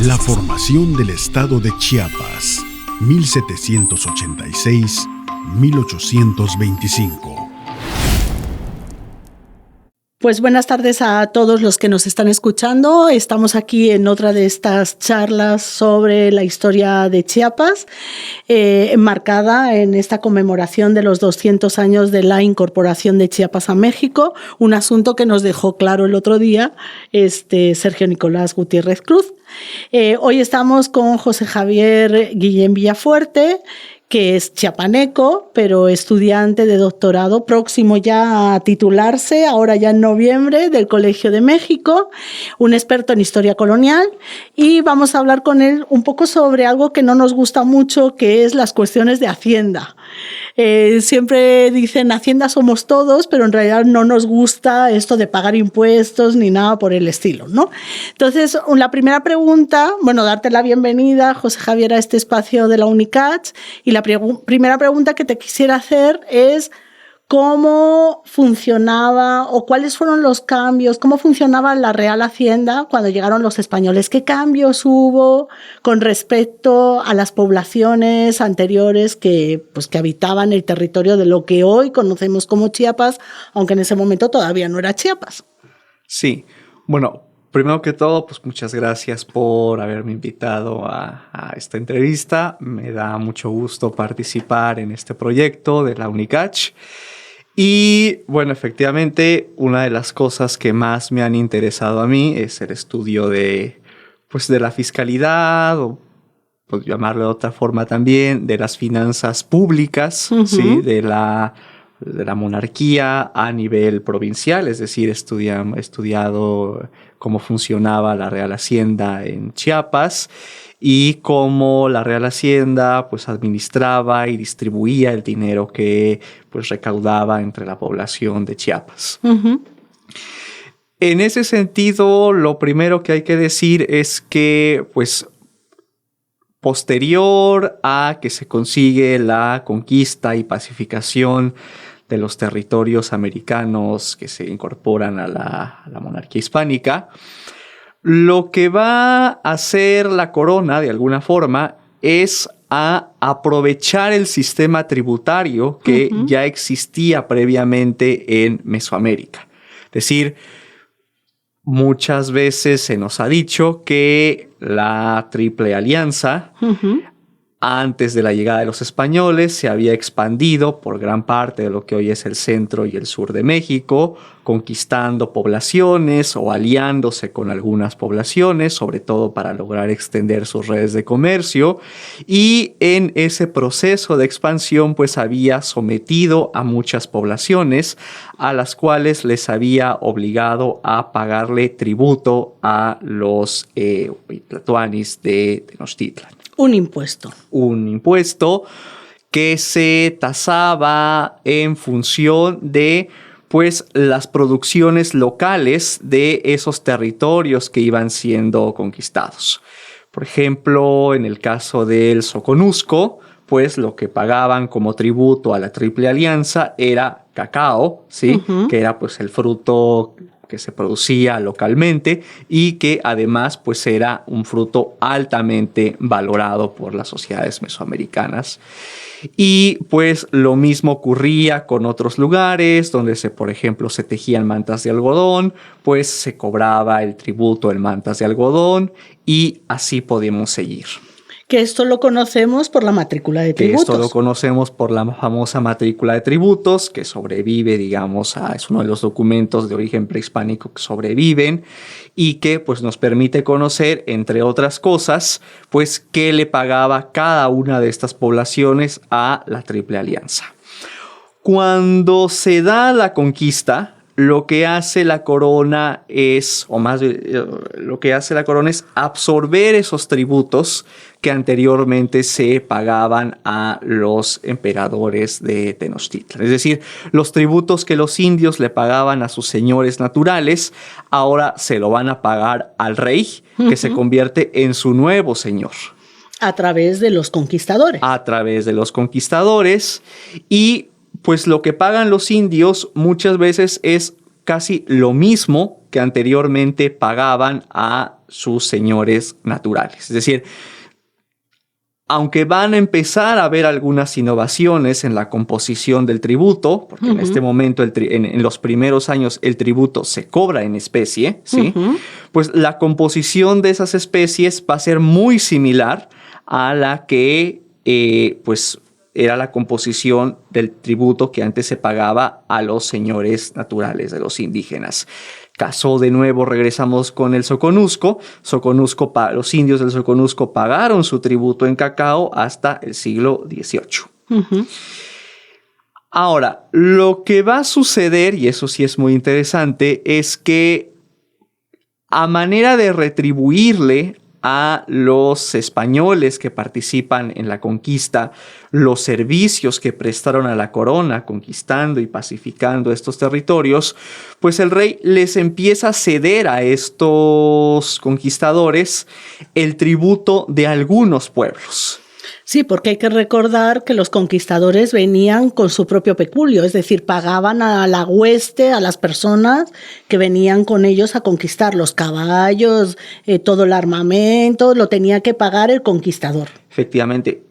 La formación del estado de Chiapas, 1786-1825. Pues buenas tardes a todos los que nos están escuchando. Estamos aquí en otra de estas charlas sobre la historia de Chiapas, enmarcada en esta conmemoración de los 200 años de la incorporación de Chiapas a México, un asunto que nos dejó claro el otro día Sergio Nicolás Gutiérrez Cruz. Hoy estamos con José Javier Guillén Villafuerte, que es chiapaneco, pero estudiante de doctorado, próximo ya a titularse, ahora ya en noviembre, del Colegio de México, un experto en historia colonial, y vamos a hablar con él un poco sobre algo que no nos gusta mucho, que es las cuestiones de Hacienda. Siempre dicen Hacienda somos todos, pero en realidad no nos gusta esto de pagar impuestos ni nada por el estilo, ¿no? Entonces, la primera pregunta, darte la bienvenida, José Javier, a este espacio de la UNICACH, y la primera pregunta que te quisiera hacer es ¿cómo funcionaba o cuáles fueron los cambios? ¿Cómo funcionaba la Real Hacienda cuando llegaron los españoles? ¿Qué cambios hubo con respecto a las poblaciones anteriores que habitaban el territorio de lo que hoy conocemos como Chiapas, aunque en ese momento todavía no era Chiapas? Sí, primero que todo, pues muchas gracias por haberme invitado a esta entrevista. Me da mucho gusto participar en este proyecto de la UNICACH. Y efectivamente, una de las cosas que más me han interesado a mí es el estudio de la fiscalidad, o por llamarlo de otra forma también, de las finanzas públicas, ¿sí? de la monarquía a nivel provincial, es decir, he estudiado cómo funcionaba la Real Hacienda en Chiapas y cómo la Real Hacienda administraba y distribuía el dinero que recaudaba entre la población de Chiapas. En ese sentido, lo primero que hay que decir es que posterior a que se consigue la conquista y pacificación de los territorios americanos que se incorporan a la monarquía hispánica, lo que va a hacer la corona, de alguna forma, es a aprovechar el sistema tributario que ya existía previamente en Mesoamérica. Es decir, muchas veces se nos ha dicho que la Triple Alianza, antes de la llegada de los españoles, se había expandido por gran parte de lo que hoy es el centro y el sur de México, conquistando poblaciones o aliándose con algunas poblaciones, sobre todo para lograr extender sus redes de comercio. Y en ese proceso de expansión, había sometido a muchas poblaciones a las cuales les había obligado a pagarle tributo a los tlatoanis de Tenochtitlan. Un impuesto. Un impuesto que se tasaba en función de las producciones locales de esos territorios que iban siendo conquistados. Por ejemplo, en el caso del Soconusco, lo que pagaban como tributo a la Triple Alianza era cacao, ¿sí? Que era el fruto que se producía localmente y que además era un fruto altamente valorado por las sociedades mesoamericanas. Y lo mismo ocurría con otros lugares donde por ejemplo se tejían mantas de algodón, se cobraba el tributo en mantas de algodón y así podemos seguir. Que esto lo conocemos por la matrícula de tributos. Esto lo conocemos por la famosa matrícula de tributos, que sobrevive, es uno de los documentos de origen prehispánico que sobreviven y que nos permite conocer, entre otras cosas, qué le pagaba cada una de estas poblaciones a la Triple Alianza. Cuando se da la conquista, lo que hace la corona es absorber esos tributos que anteriormente se pagaban a los emperadores de Tenochtitlan. Es decir, los tributos que los indios le pagaban a sus señores naturales, ahora se lo van a pagar al rey, que se convierte en su nuevo señor. A través de los conquistadores. A través de los conquistadores. Y lo que pagan los indios muchas veces es casi lo mismo que anteriormente pagaban a sus señores naturales. Es decir, aunque van a empezar a haber algunas innovaciones en la composición del tributo, porque en este momento, en los primeros años, el tributo se cobra en especie, ¿sí? Pues la composición de esas especies va a ser muy similar a la que, pues, era la composición del tributo que antes se pagaba a los señores naturales de los indígenas. Caso de nuevo, regresamos con el Soconusco. Los indios del Soconusco pagaron su tributo en cacao hasta el siglo XVIII. Ahora, lo que va a suceder, y eso sí es muy interesante, es que a manera de retribuirle a los españoles que participan en la conquista los servicios que prestaron a la corona conquistando y pacificando estos territorios, pues el rey les empieza a ceder a estos conquistadores el tributo de algunos pueblos. Sí, porque hay que recordar que los conquistadores venían con su propio peculio, es decir, pagaban a la hueste, a las personas que venían con ellos a conquistar los caballos, todo el armamento, lo tenía que pagar el conquistador. Efectivamente,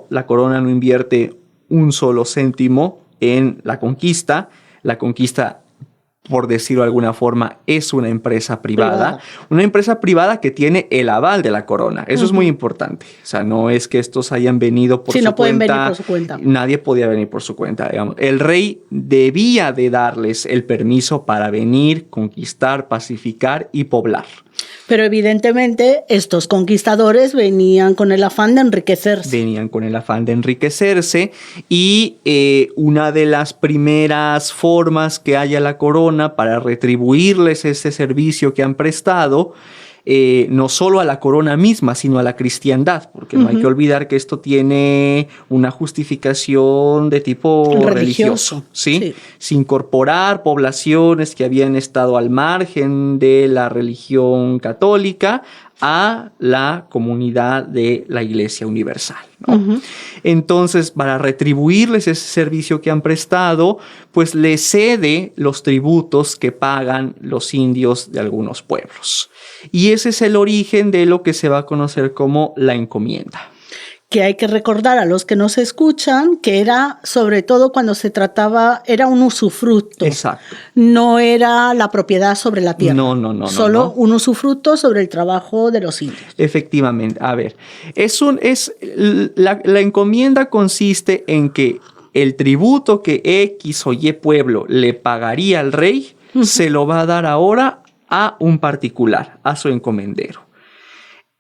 la corona no invierte un solo céntimo en la conquista. La conquista, por decirlo de alguna forma, es una empresa privada. Una empresa privada que tiene el aval de la corona. Eso es muy importante. O sea, no es que estos hayan venido por su cuenta. Sí, no pueden venir por su cuenta. Nadie podía venir por su cuenta, digamos. El rey debía de darles el permiso para venir, conquistar, pacificar y poblar. Pero evidentemente estos conquistadores venían con el afán de enriquecerse. Y una de las primeras formas que haya la corona para retribuirles ese servicio que han prestado, no solo a la corona misma, sino a la cristiandad, porque no hay que olvidar que esto tiene una justificación de tipo religioso, ¿sí? Sí. Incorporar poblaciones que habían estado al margen de la religión católica a la comunidad de la Iglesia Universal, ¿no? Entonces, para retribuirles ese servicio que han prestado, pues les cede los tributos que pagan los indios de algunos pueblos. Y ese es el origen de lo que se va a conocer como la encomienda. Que hay que recordar a los que nos escuchan que era, sobre todo cuando se trataba, era un usufructo. Exacto. No era la propiedad sobre la tierra. No. Solo un usufructo sobre el trabajo de los indios. Efectivamente. A ver, la encomienda consiste en que el tributo que X o Y pueblo le pagaría al rey, se lo va a dar ahora a un particular, a su encomendero.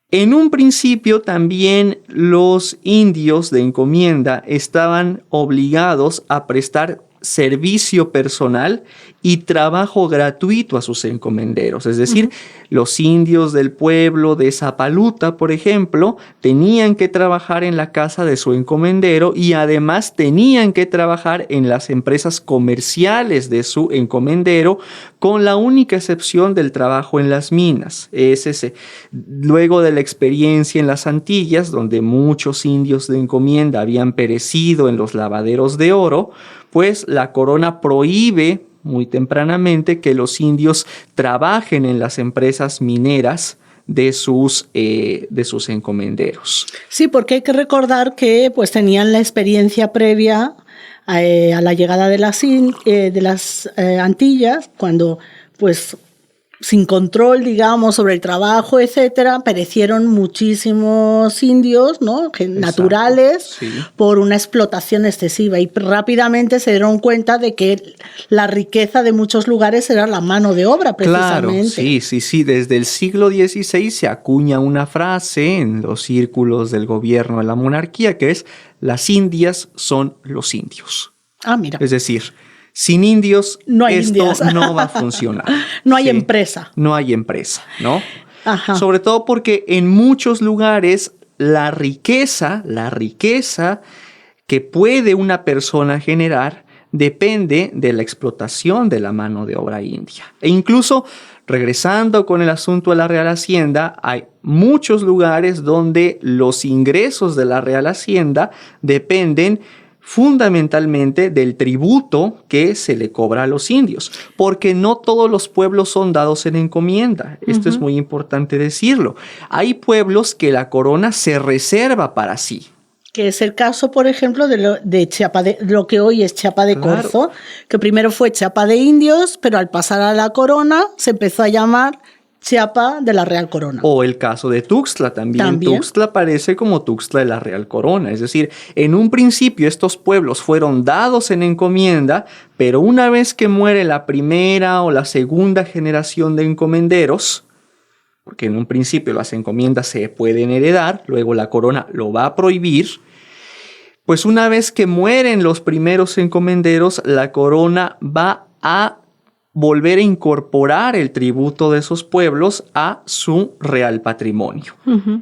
En un principio también los indios de encomienda estaban obligados a prestar servicio personal y trabajo gratuito a sus encomenderos. Es decir, los indios del pueblo de Zapaluta, por ejemplo, tenían que trabajar en la casa de su encomendero y además tenían que trabajar en las empresas comerciales de su encomendero, con la única excepción del trabajo en las minas. Luego de la experiencia en las Antillas, donde muchos indios de encomienda habían perecido en los lavaderos de oro, pues la corona prohíbe muy tempranamente que los indios trabajen en las empresas mineras de sus encomenderos. Sí, porque hay que recordar que pues tenían la experiencia previa a la llegada de las Antillas, cuando pues sin control, digamos, sobre el trabajo, etcétera, perecieron muchísimos indios, ¿no? Naturales, sí, por una explotación excesiva, y rápidamente se dieron cuenta de que la riqueza de muchos lugares era la mano de obra, precisamente. Claro, sí. Desde el siglo XVI se acuña una frase en los círculos del gobierno de la monarquía que es: las Indias son los indios. Ah, mira. Es decir, sin indios, esto no va a funcionar. No hay empresa. No hay empresa, ¿no? Ajá. Sobre todo porque en muchos lugares la riqueza que puede una persona generar depende de la explotación de la mano de obra india. E incluso, regresando con el asunto de la Real Hacienda, hay muchos lugares donde los ingresos de la Real Hacienda dependen fundamentalmente del tributo que se le cobra a los indios, porque no todos los pueblos son dados en encomienda. Esto es muy importante decirlo. Hay pueblos que la corona se reserva para sí. Que es el caso, por ejemplo, de Chiapa de lo que hoy es Chiapa de Corzo, que primero fue Chiapa de Indios, pero al pasar a la corona se empezó a llamar Chiapa de la Real Corona. O el caso de Tuxtla también. Tuxtla aparece como Tuxtla de la Real Corona. Es decir, en un principio estos pueblos fueron dados en encomienda, pero una vez que muere la primera o la segunda generación de encomenderos, porque en un principio las encomiendas se pueden heredar, luego la corona lo va a prohibir, pues una vez que mueren los primeros encomenderos, la corona va a volver a incorporar el tributo de esos pueblos a su real patrimonio.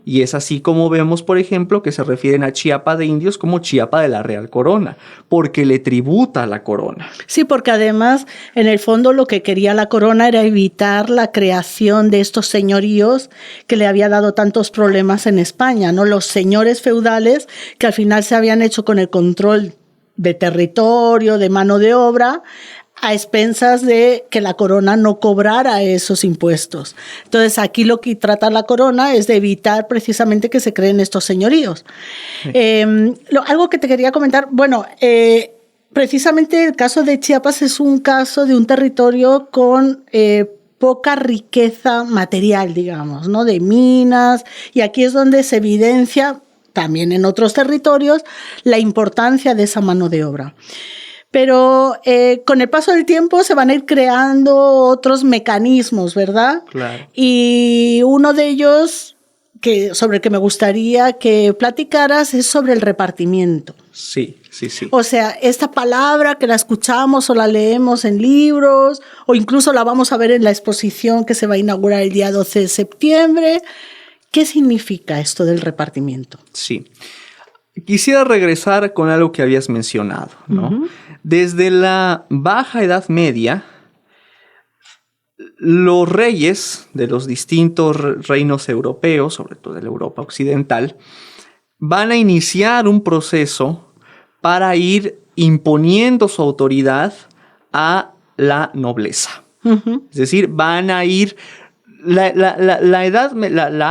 Y es así como vemos, por ejemplo, que se refieren a Chiapa de Indios como Chiapa de la Real Corona, porque le tributa a la corona. Sí, porque además, en el fondo, lo que quería la corona era evitar la creación de estos señoríos que le había dado tantos problemas en España, ¿no? Los señores feudales que al final se habían hecho con el control de territorio, de mano de obra, a expensas de que la corona no cobrara esos impuestos. Entonces, aquí lo que trata la corona es de evitar precisamente que se creen estos señoríos. Sí. Algo que te quería comentar, bueno, precisamente el caso de Chiapas es un caso de un territorio con poca riqueza material, digamos, ¿no? De minas, y aquí es donde se evidencia, también en otros territorios, la importancia de esa mano de obra. Pero con el paso del tiempo se van a ir creando otros mecanismos, ¿verdad? Claro. Y uno de ellos sobre el que me gustaría que platicaras es sobre el repartimiento. Sí. O sea, esta palabra que la escuchamos o la leemos en libros o incluso la vamos a ver en la exposición que se va a inaugurar el día 12 de septiembre. ¿Qué significa esto del repartimiento? Sí. Quisiera regresar con algo que habías mencionado, ¿no? Desde la Baja Edad Media, los reyes de los distintos reinos europeos, sobre todo de la Europa occidental, van a iniciar un proceso para ir imponiendo su autoridad a la nobleza. Es decir, van a ir... La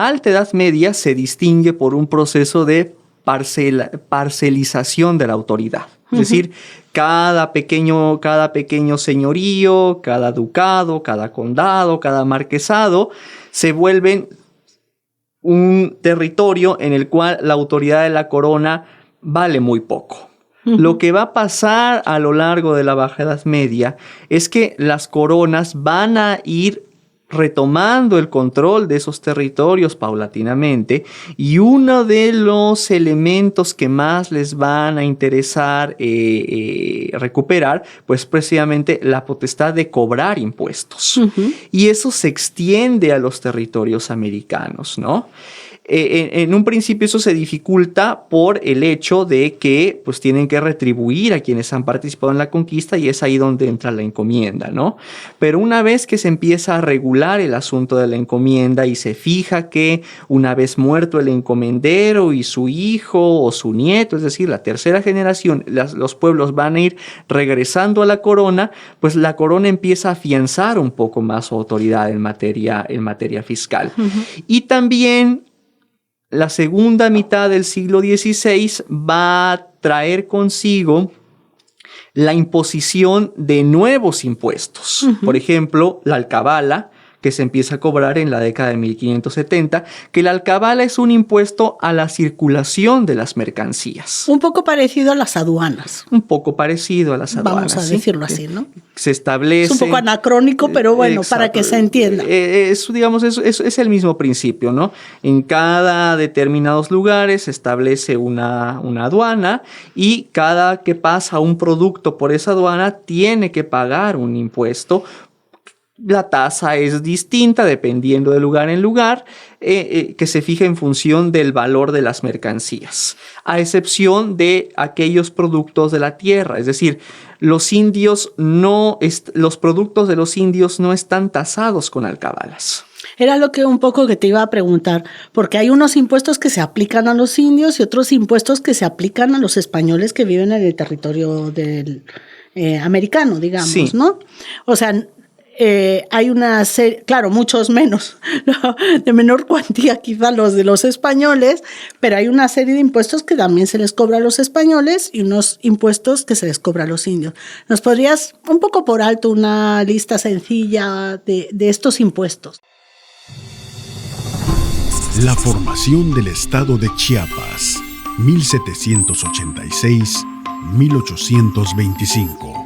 Alta Edad Media se distingue por un proceso de parcelización de la autoridad. Es decir, cada pequeño señorío, cada ducado, cada condado, cada marquesado se vuelven un territorio en el cual la autoridad de la corona vale muy poco. Lo que va a pasar a lo largo de la Baja Edad Media es que las coronas van a ir retomando el control de esos territorios paulatinamente, y uno de los elementos que más les van a interesar recuperar, pues precisamente la potestad de cobrar impuestos. Y eso se extiende a los territorios americanos, ¿no? En un principio eso se dificulta por el hecho de que pues tienen que retribuir a quienes han participado en la conquista, y es ahí donde entra la encomienda, ¿no? Pero una vez que se empieza a regular el asunto de la encomienda y se fija que una vez muerto el encomendero y su hijo o su nieto, es decir, la tercera generación, los pueblos van a ir regresando a la corona, pues la corona empieza a afianzar un poco más su autoridad en materia fiscal. Y también la segunda mitad del siglo XVI va a traer consigo la imposición de nuevos impuestos. Por ejemplo, la alcabala, que se empieza a cobrar en la década de 1570, que la alcabala es un impuesto a la circulación de las mercancías. Un poco parecido a las aduanas. Vamos a decirlo así, ¿no? Se establece... Es un poco anacrónico, pero bueno, exacto, para que se entienda. Es el mismo principio, ¿no? En cada determinados lugares se establece una aduana, y cada que pasa un producto por esa aduana tiene que pagar un impuesto La tasa es distinta dependiendo de lugar en lugar, que se fija en función del valor de las mercancías, a excepción de aquellos productos de la tierra. Es decir, los productos de los indios no están tasados con alcabalas. Era lo que un poco que te iba a preguntar, porque hay unos impuestos que se aplican a los indios y otros impuestos que se aplican a los españoles que viven en el territorio del americano, digamos, sí, ¿no? O sea, hay una serie, claro, muchos menos, ¿no? De menor cuantía quizá los de los españoles, pero hay una serie de impuestos que también se les cobra a los españoles y unos impuestos que se les cobra a los indios. ¿Nos podrías, un poco por alto, una lista sencilla de estos impuestos? La formación del estado de Chiapas, 1786-1825.